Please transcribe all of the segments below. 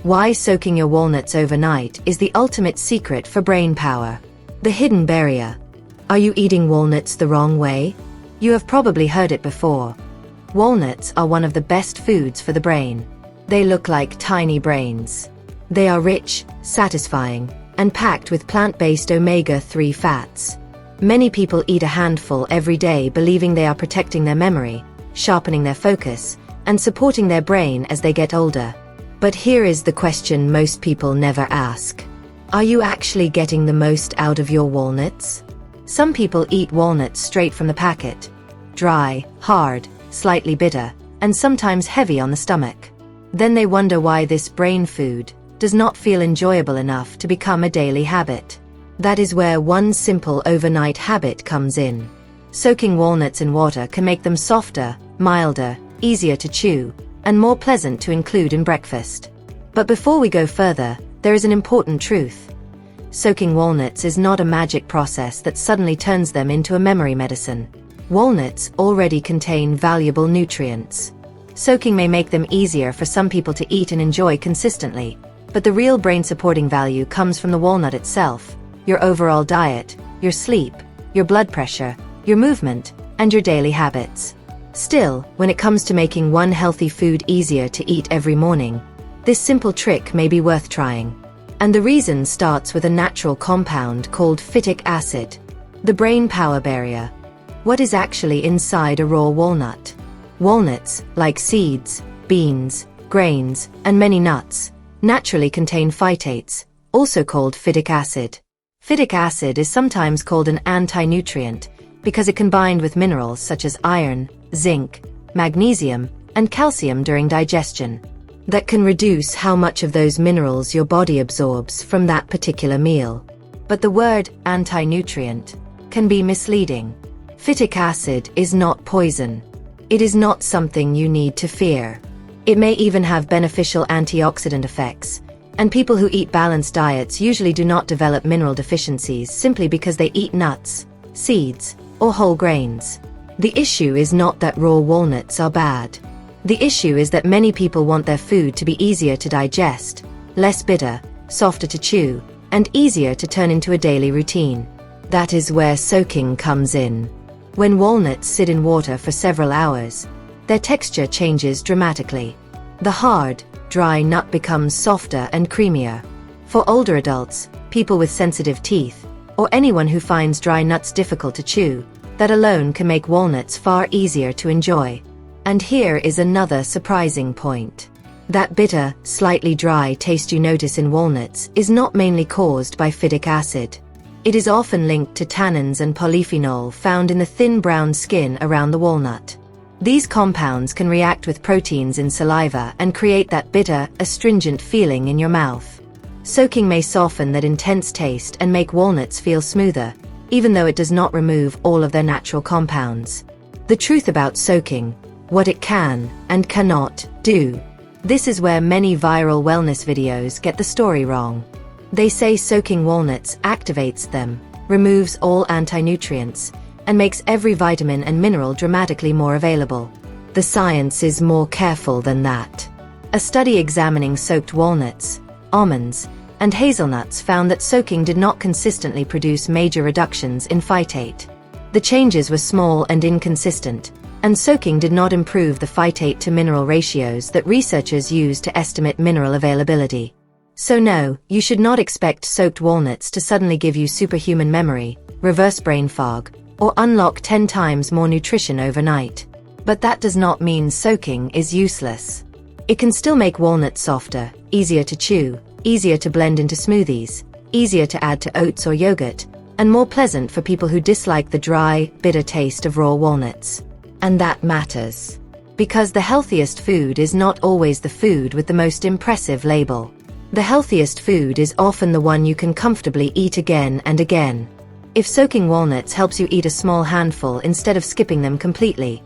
Why soaking your walnuts overnight is the ultimate secret for brain power. The hidden barrier. Are you eating walnuts the wrong way? You have probably heard it before. Walnuts are one of the best foods for the brain. They look like tiny brains. They are rich, satisfying, and packed with plant-based omega-3 fats. Many people eat a handful every day believing they are protecting their memory, sharpening their focus, and supporting their brain as they get older. But here is the question most people never ask. Are you actually getting the most out of your walnuts? Some people eat walnuts straight from the packet. Dry, hard, slightly bitter, and sometimes heavy on the stomach. Then they wonder why this brain food does not feel enjoyable enough to become a daily habit. That is where one simple overnight habit comes in. Soaking walnuts in water can make them softer, milder, easier to chew, and more pleasant to include in breakfast. But before we go further, there is an important truth. Soaking walnuts is not a magic process that suddenly turns them into a memory medicine. Walnuts already contain valuable nutrients. Soaking may make them easier for some people to eat and enjoy consistently, but the real brain-supporting value comes from the walnut itself, your overall diet, your sleep, your blood pressure, your movement, and your daily habits. Still, when it comes to making one healthy food easier to eat every morning, this simple trick may be worth trying. And the reason starts with a natural compound called phytic acid, the brain power barrier. What is actually inside a raw walnut? Walnuts, like seeds, beans, grains, and many nuts, naturally contain phytates, also called phytic acid. Phytic acid is sometimes called an anti-nutrient because it can bind with minerals such as iron, zinc, magnesium, and calcium during digestion. That can reduce how much of those minerals your body absorbs from that particular meal. But the word anti-nutrient can be misleading. Phytic acid is not poison. It is not something you need to fear. It may even have beneficial antioxidant effects, and people who eat balanced diets usually do not develop mineral deficiencies simply because they eat nuts, seeds, or whole grains. The issue is not that raw walnuts are bad. The issue is that many people want their food to be easier to digest, less bitter, softer to chew, and easier to turn into a daily routine. That is where soaking comes in. When walnuts sit in water for several hours, their texture changes dramatically. The hard, dry nut becomes softer and creamier. For older adults, people with sensitive teeth, or anyone who finds dry nuts difficult to chew, that alone can make walnuts far easier to enjoy. And here is another surprising point. That bitter, slightly dry taste you notice in walnuts is not mainly caused by phytic acid. It is often linked to tannins and polyphenol found in the thin brown skin around the walnut. These compounds can react with proteins in saliva and create that bitter, astringent feeling in your mouth. Soaking may soften that intense taste and make walnuts feel smoother, even though it does not remove all of their natural compounds. The truth about soaking, what it can and cannot do. This is where many viral wellness videos get the story wrong. They say soaking walnuts activates them, removes all anti-nutrients, and makes every vitamin and mineral dramatically more available. The science is more careful than that. A study examining soaked walnuts, almonds, and hazelnuts found that soaking did not consistently produce major reductions in phytate. The changes were small and inconsistent, and soaking did not improve the phytate to mineral ratios that researchers use to estimate mineral availability. So no, you should not expect soaked walnuts to suddenly give you superhuman memory, reverse brain fog, or unlock 10 times more nutrition overnight. But that does not mean soaking is useless. It can still make walnuts softer, easier to chew, easier to blend into smoothies, easier to add to oats or yogurt, and more pleasant for people who dislike the dry, bitter taste of raw walnuts. And that matters. Because the healthiest food is not always the food with the most impressive label. The healthiest food is often the one you can comfortably eat again and again. If soaking walnuts helps you eat a small handful instead of skipping them completely,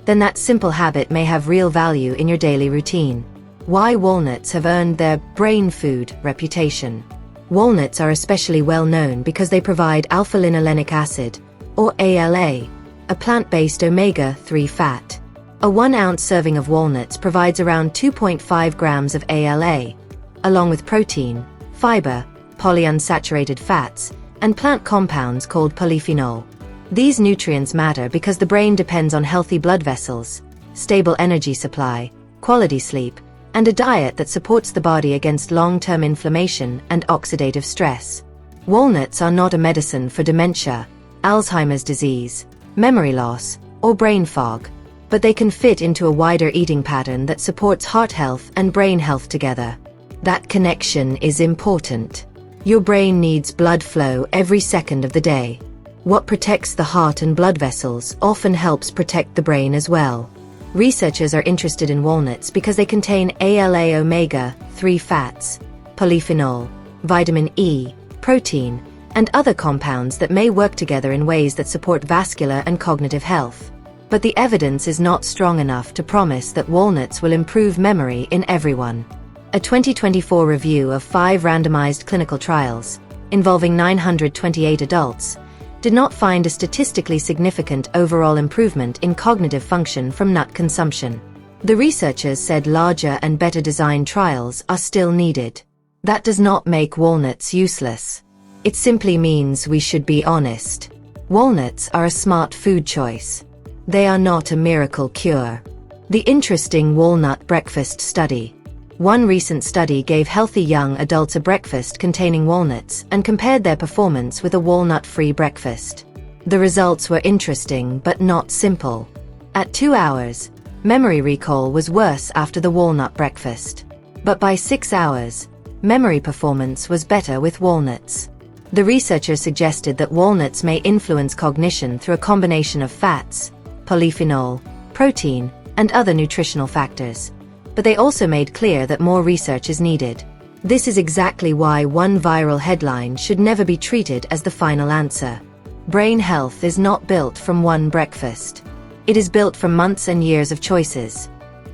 then that simple habit may have real value in your daily routine. Why walnuts have earned their brain food reputation. Walnuts are especially well known because they provide alpha-linolenic acid, or ALA, a plant-based omega-3 fat. A 1-ounce serving of walnuts provides around 2.5 grams of ALA, along with protein, fiber, polyunsaturated fats, and plant compounds called polyphenol. These nutrients matter because the brain depends on healthy blood vessels, stable energy supply, quality sleep, and a diet that supports the body against long-term inflammation and oxidative stress. Walnuts are not a medicine for dementia, Alzheimer's disease, memory loss, or brain fog, but they can fit into a wider eating pattern that supports heart health and brain health together. That connection is important. Your brain needs blood flow every second of the day. What protects the heart and blood vessels often helps protect the brain as well. Researchers are interested in walnuts because they contain ALA omega-3 fats, polyphenol, vitamin E, protein, and other compounds that may work together in ways that support vascular and cognitive health. But the evidence is not strong enough to promise that walnuts will improve memory in everyone. A 2024 review of 5 randomized clinical trials, involving 928 adults, did not find a statistically significant overall improvement in cognitive function from nut consumption. The researchers said larger and better designed trials are still needed. That does not make walnuts useless. It simply means we should be honest. Walnuts are a smart food choice. They are not a miracle cure. The interesting walnut breakfast study. One recent study gave healthy young adults a breakfast containing walnuts and compared their performance with a walnut-free breakfast. The results were interesting but not simple. At 2 hours, memory recall was worse after the walnut breakfast. But by 6 hours, memory performance was better with walnuts. The researchers suggested that walnuts may influence cognition through a combination of fats, polyphenol, protein, and other nutritional factors. But they also made clear that more research is needed. This is exactly why one viral headline should never be treated as the final answer. Brain health is not built from one breakfast. It is built from months and years of choices.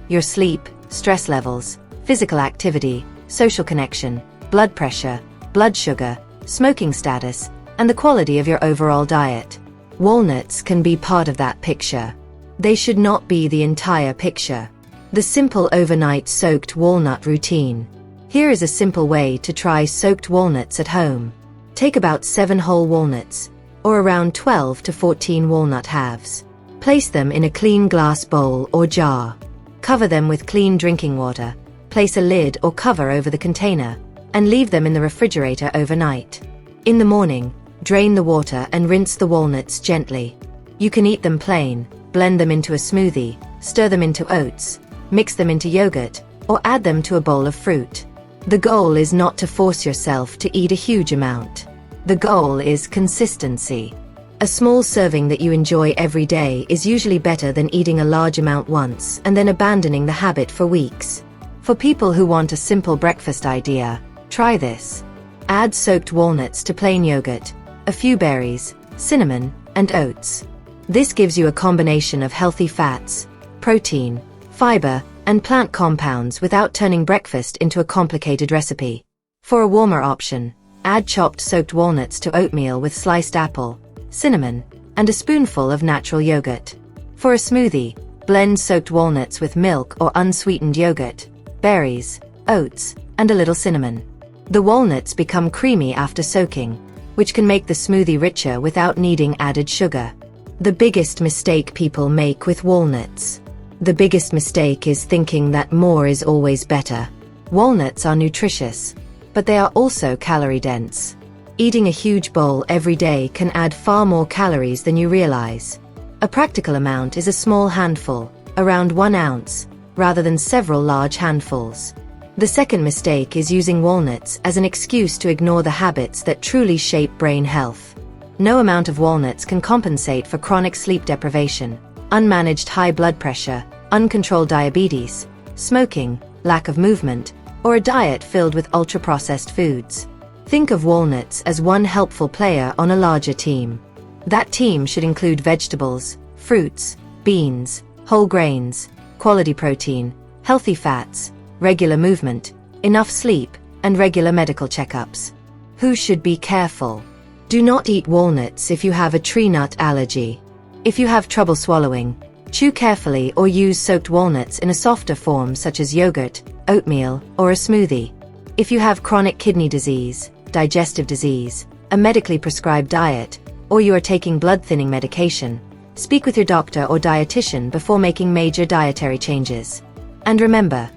Your sleep, stress levels, physical activity, social connection, blood pressure, blood sugar, smoking status, and the quality of your overall diet. Walnuts can be part of that picture. They should not be the entire picture. The simple overnight soaked walnut routine. Here is a simple way to try soaked walnuts at home. Take about 7 whole walnuts, or around 12 to 14 walnut halves. Place them in a clean glass bowl or jar. Cover them with clean drinking water. Place a lid or cover over the container, and leave them in the refrigerator overnight. In the morning, drain the water and rinse the walnuts gently. You can eat them plain, blend them into a smoothie, stir them into oats, mix them into yogurt, or add them to a bowl of fruit. The goal is not to force yourself to eat a huge amount. The goal is consistency. A small serving that you enjoy every day is usually better than eating a large amount once and then abandoning the habit for weeks. For people who want a simple breakfast idea, try this. Add soaked walnuts to plain yogurt, a few berries, cinnamon, and oats. This gives you a combination of healthy fats, protein, fiber, and plant compounds without turning breakfast into a complicated recipe. For a warmer option, add chopped soaked walnuts to oatmeal with sliced apple, cinnamon, and a spoonful of natural yogurt. For a smoothie, blend soaked walnuts with milk or unsweetened yogurt, berries, oats, and a little cinnamon. The walnuts become creamy after soaking, which can make the smoothie richer without needing added sugar. The biggest mistake people make with walnuts. The biggest mistake is thinking that more is always better. Walnuts are nutritious, but they are also calorie-dense. Eating a huge bowl every day can add far more calories than you realize. A practical amount is a small handful, around 1 ounce, rather than several large handfuls. The second mistake is using walnuts as an excuse to ignore the habits that truly shape brain health. No amount of walnuts can compensate for chronic sleep deprivation, unmanaged high blood pressure, uncontrolled diabetes, smoking, lack of movement, or a diet filled with ultra-processed foods. Think of walnuts as one helpful player on a larger team. That team should include vegetables, fruits, beans, whole grains, quality protein, healthy fats, regular movement, enough sleep, and regular medical checkups. Who should be careful? Do not eat walnuts if you have a tree nut allergy. If you have trouble swallowing, chew carefully or use soaked walnuts in a softer form such as yogurt, oatmeal, or a smoothie. If you have chronic kidney disease, digestive disease, a medically prescribed diet, or you are taking blood-thinning medication, speak with your doctor or dietitian before making major dietary changes. And remember,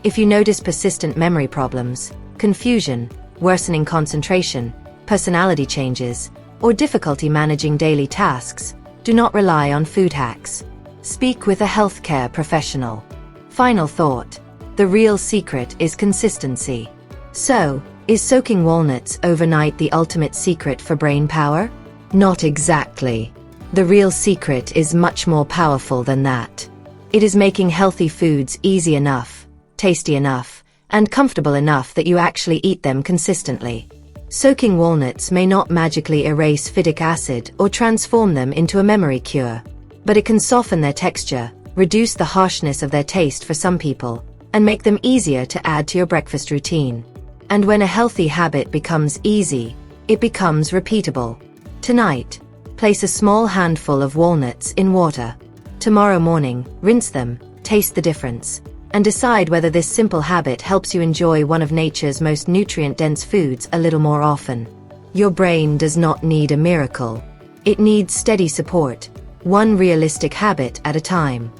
if you notice persistent memory problems, confusion, worsening concentration, personality changes, or difficulty managing daily tasks, do not rely on food hacks. Speak with a healthcare professional. Final thought: the real secret is consistency. So, is soaking walnuts overnight the ultimate secret for brain power? Not exactly. The real secret is much more powerful than that. It is making healthy foods easy enough, tasty enough, and comfortable enough that you actually eat them consistently. Soaking walnuts may not magically erase phytic acid or transform them into a memory cure, but it can soften their texture, reduce the harshness of their taste for some people, and make them easier to add to your breakfast routine. And when a healthy habit becomes easy, it becomes repeatable. Tonight, place a small handful of walnuts in water. Tomorrow morning, rinse them, taste the difference, and decide whether this simple habit helps you enjoy one of nature's most nutrient-dense foods a little more often. Your brain does not need a miracle. It needs steady support, one realistic habit at a time.